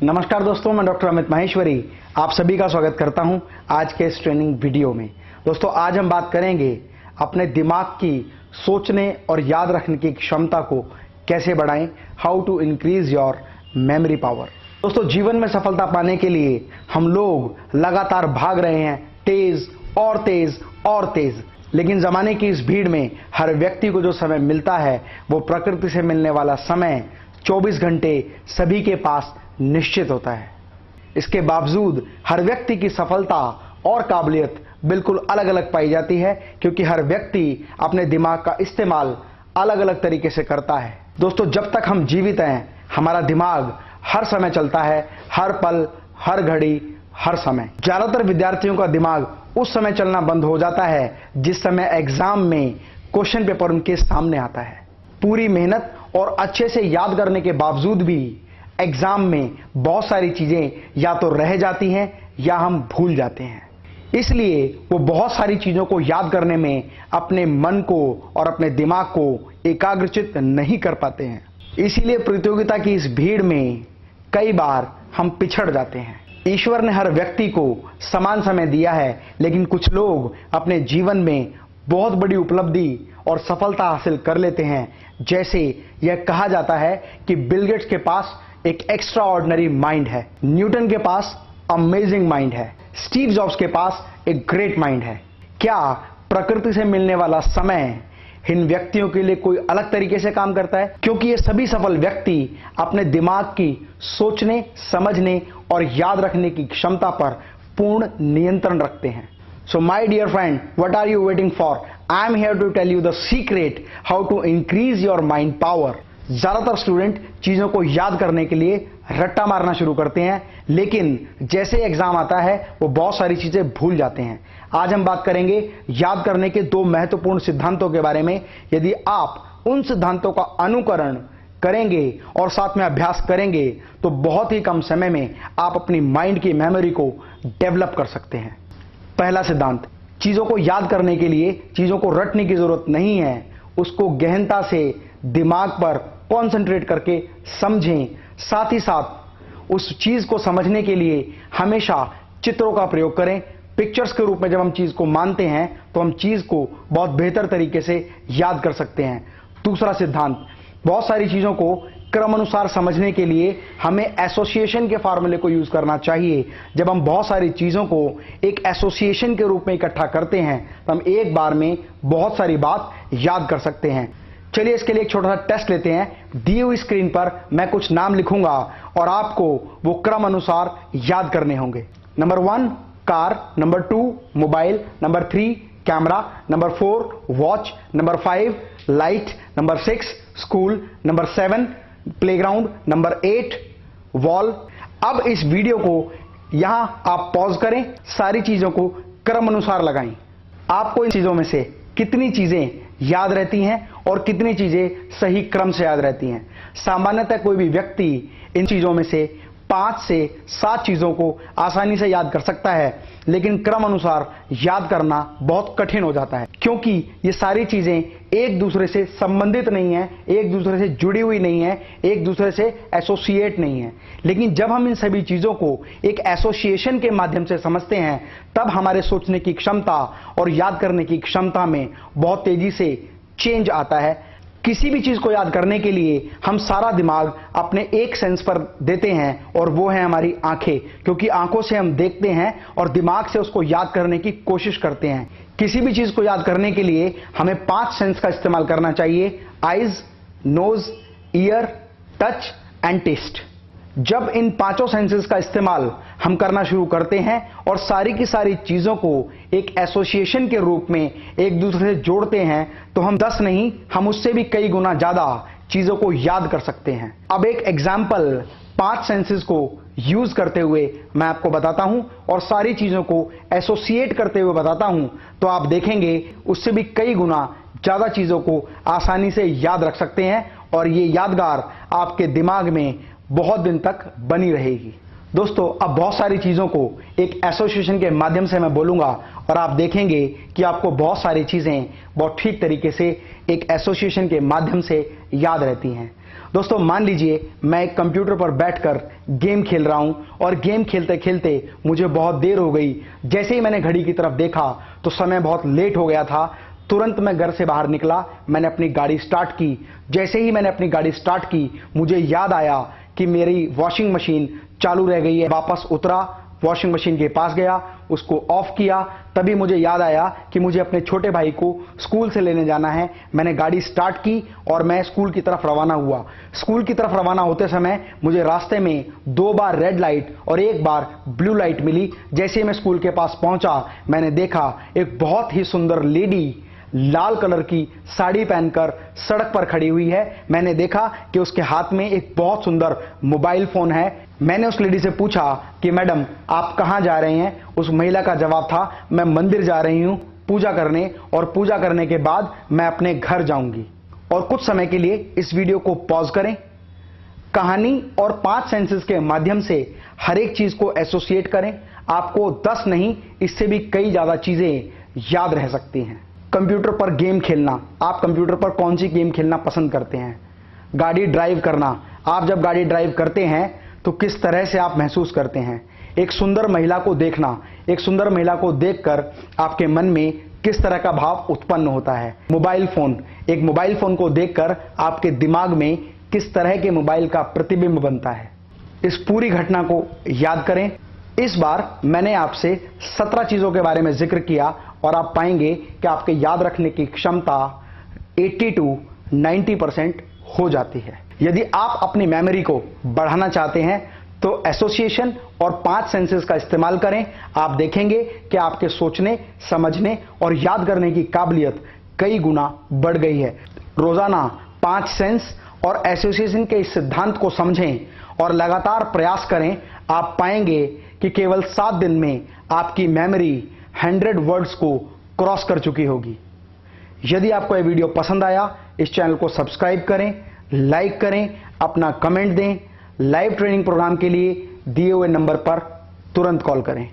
नमस्कार दोस्तों, मैं डॉक्टर अमित माहेश्वरी आप सभी का स्वागत करता हूं आज के इस ट्रेनिंग वीडियो में। दोस्तों, आज हम बात करेंगे अपने दिमाग की सोचने और याद रखने की क्षमता को कैसे बढ़ाएं, how to increase your memory power. दोस्तों, जीवन में सफलता पाने के लिए हम लोग लगातार भाग रहे हैं, तेज और तेज और तेज। लेकिन जमाने की इस भीड़ में हर व्यक्ति को जो समय मिलता है वो प्रकृति से मिलने वाला समय 24 घंटे सभी के पास निश्चित होता है। इसके बावजूद हर व्यक्ति की सफलता और काबिलियत बिल्कुल अलग अलग पाई जाती है, क्योंकि हर व्यक्ति अपने दिमाग का इस्तेमाल अलग अलग तरीके से करता है। दोस्तों, जब तक हम जीवित हैं हमारा दिमाग हर समय चलता है, हर पल, हर घड़ी, हर समय। ज्यादातर विद्यार्थियों का दिमाग उस समय चलना बंद हो जाता है जिस समय एग्जाम में क्वेश्चन पेपर उनके सामने आता है। पूरी मेहनत और अच्छे से याद करने के बावजूद भी एग्जाम में बहुत सारी चीजें या तो रह जाती हैं या हम भूल जाते हैं। इसलिए वो बहुत सारी चीजों को याद करने में अपने मन को और अपने दिमाग को एकाग्रचित नहीं कर पाते हैं। इसीलिए प्रतियोगिता की इस भीड़ में कई बार हम पिछड़ जाते हैं। ईश्वर ने हर व्यक्ति को समान समय दिया है, लेकिन कुछ लोग अपने जीवन में बहुत बड़ी उपलब्धि और सफलता हासिल कर लेते हैं। जैसे यह कहा जाता है कि बिल गेट्स के पास एक एक्स्ट्रा ऑर्डिनरी माइंड है, न्यूटन के पास अमेजिंग माइंड है, स्टीव जॉब्स के पास एक ग्रेट माइंड है। क्या प्रकृति से मिलने वाला समय इन व्यक्तियों के लिए कोई अलग तरीके से काम करता है? क्योंकि ये सभी सफल व्यक्ति अपने दिमाग की सोचने, समझने और याद रखने की क्षमता पर पूर्ण नियंत्रण रखते हैं। So my dear friend, what are you waiting for? I am here to tell you the secret how to increase your mind power. ज्यादातर स्टूडेंट चीजों को याद करने के लिए रट्टा मारना शुरू करते हैं, लेकिन जैसे एग्जाम आता है वो बहुत सारी चीजें भूल जाते हैं। आज हम बात करेंगे याद करने के 2 महत्वपूर्ण सिद्धांतों के बारे में। यदि आप उन सिद्धांतों का अनुकरण करेंगे और साथ में अभ्यास करेंगे तो बहुत ही कम समय में आप अपनी माइंड की मेमोरी को डेवलप कर सकते हैं। पहला सिद्धांत, चीजों को याद करने के लिए चीजों को रटने की जरूरत नहीं है, उसको गहनता से दिमाग पर कंसंट्रेट करके समझें। साथ ही साथ उस चीज को समझने के लिए हमेशा चित्रों का प्रयोग करें। पिक्चर्स के रूप में जब हम चीज को मानते हैं तो हम चीज को बहुत बेहतर तरीके से याद कर सकते हैं। दूसरा सिद्धांत, बहुत सारी चीजों को क्रम अनुसार समझने के लिए हमें एसोसिएशन के फार्मूले को यूज करना चाहिए। जब हम बहुत सारी चीजों को एक एसोसिएशन के रूप में इकट्ठा करते हैं तो हम एक बार में बहुत सारी बात याद कर सकते हैं। चलिए इसके लिए एक छोटा सा टेस्ट लेते हैं। दी हुई स्क्रीन पर मैं कुछ नाम लिखूंगा और आपको वो क्रम अनुसार याद करने होंगे। Number 1 car, number 2 mobile, number 3 camera, number 4 watch, number 5 light, number 6 school, number 7 playground, number 8 wall. अब इस वीडियो को यहां आप पॉज करें, सारी चीजों को क्रम अनुसार लगाएं। आपको इन चीजों में से कितनी चीजें याद रहती हैं और कितनी चीजें सही क्रम से याद रहती हैं? सामान्यतः कोई भी व्यक्ति इन चीजों में से 5 से 7 चीजों को आसानी से याद कर सकता है, लेकिन क्रम अनुसार याद करना बहुत कठिन हो जाता है, क्योंकि ये सारी चीजें एक दूसरे से संबंधित नहीं है, एक दूसरे से जुड़ी हुई नहीं है, एक दूसरे से एसोसिएट नहीं है। लेकिन जब हम इन सभी चीजों को एक एसोसिएशन के माध्यम से समझते हैं तब हमारे सोचने की क्षमता और याद करने की क्षमता में बहुत तेजी से चेंज आता है। किसी भी चीज को याद करने के लिए हम सारा दिमाग अपने एक सेंस पर देते हैं और वो है हमारी आंखें, क्योंकि आंखों से हम देखते हैं और दिमाग से उसको याद करने की कोशिश करते हैं। किसी भी चीज को याद करने के लिए हमें 5 सेंस का इस्तेमाल करना चाहिए: eyes, nose, ear, touch and taste. जब इन 5 सेंसेस का इस्तेमाल हम करना शुरू करते हैं और सारी की सारी चीजों को एक एसोसिएशन के रूप में एक दूसरे से जोड़ते हैं तो हम 10 नहीं, हम उससे भी कई गुना ज्यादा चीजों को याद कर सकते हैं। अब एक एग्जाम्पल 5 सेंसेस को यूज करते हुए मैं आपको बताता हूं और सारी चीजों को एसोसिएट करते हुए बताता हूं, तो आप देखेंगे उससे भी कई गुना ज्यादा चीजों को आसानी से याद रख सकते हैं और ये यादगार आपके दिमाग में बहुत दिन तक बनी रहेगी। दोस्तों अब बहुत सारी चीजों को एक एसोसिएशन के माध्यम से मैं बोलूंगा और आप देखेंगे कि आपको बहुत सारी चीजें बहुत ठीक तरीके से एक एसोसिएशन के माध्यम से याद रहती हैं। दोस्तों मान लीजिए मैं एक कंप्यूटर पर बैठकर गेम खेल रहा हूं और गेम खेलते खेलते मुझे बहुत देर हो गई। जैसे ही मैंने घड़ी की तरफ देखा तो समय बहुत लेट हो गया था। तुरंत मैं घर से बाहर निकला, मैंने अपनी गाड़ी स्टार्ट की। जैसे ही मैंने अपनी गाड़ी स्टार्ट की मुझे याद आया कि मेरी वॉशिंग मशीन चालू रह गई है। वापस उतरा, वॉशिंग मशीन के पास गया, उसको ऑफ किया। तभी मुझे याद आया कि मुझे अपने छोटे भाई को स्कूल से लेने जाना है। मैंने गाड़ी स्टार्ट की और मैं स्कूल की तरफ रवाना हुआ। स्कूल की तरफ रवाना होते समय मुझे रास्ते में 2 बार रेड लाइट और 1 बार ब्लू लाइट मिली। जैसे ही मैं स्कूल के पास पहुंचा मैंने देखा एक बहुत ही सुंदर लेडी लाल कलर की साड़ी पहनकर सड़क पर खड़ी हुई है। मैंने देखा कि उसके हाथ में एक बहुत सुंदर मोबाइल फोन है। मैंने उस लेडी से पूछा कि मैडम आप कहां जा रहे हैं? उस महिला का जवाब था मैं मंदिर जा रही हूं पूजा करने, और पूजा करने के बाद मैं अपने घर जाऊंगी। और कुछ समय के लिए इस वीडियो को पॉज करें। कहानी और 5 सेंसेस के माध्यम से हर एक चीज को एसोसिएट करें। आपको 10 नहीं, इससे भी कई ज्यादा चीजें याद रह सकती हैं। कंप्यूटर पर गेम खेलना, आप कंप्यूटर पर कौन सी गेम खेलना पसंद करते हैं? गाड़ी ड्राइव करना, आप जब गाड़ी ड्राइव करते हैं तो किस तरह से आप महसूस करते हैं? एक सुंदर महिला को देखना, एक सुंदर महिला को देखकर आपके मन में किस तरह का भाव उत्पन्न होता है? मोबाइल फोन, एक मोबाइल फोन को देखकर आपके दिमाग में किस तरह के मोबाइल का प्रतिबिंब बनता है? इस पूरी घटना को याद करें। इस बार मैंने आपसे 17 चीजों के बारे में जिक्र किया और आप पाएंगे कि आपके याद रखने की क्षमता 80 to 90% हो जाती है। यदि आप अपनी मेमोरी को बढ़ाना चाहते हैं तो एसोसिएशन और 5 सेंसेस का इस्तेमाल करें। आप देखेंगे कि आपके सोचने, समझने और याद करने की काबिलियत कई गुना बढ़ गई है। रोजाना 5 सेंस और एसोसिएशन के इस सिद्धांत को समझें और लगातार प्रयास करें। आप पाएंगे कि केवल 7 दिन में आपकी मेमोरी 100 वर्ड्स को क्रॉस कर चुकी होगी। यदि आपको यह वीडियो पसंद आया, इस चैनल को सब्सक्राइब करें, लाइक करें, अपना कमेंट दें। लाइव ट्रेनिंग प्रोग्राम के लिए दिए हुए नंबर पर तुरंत कॉल करें।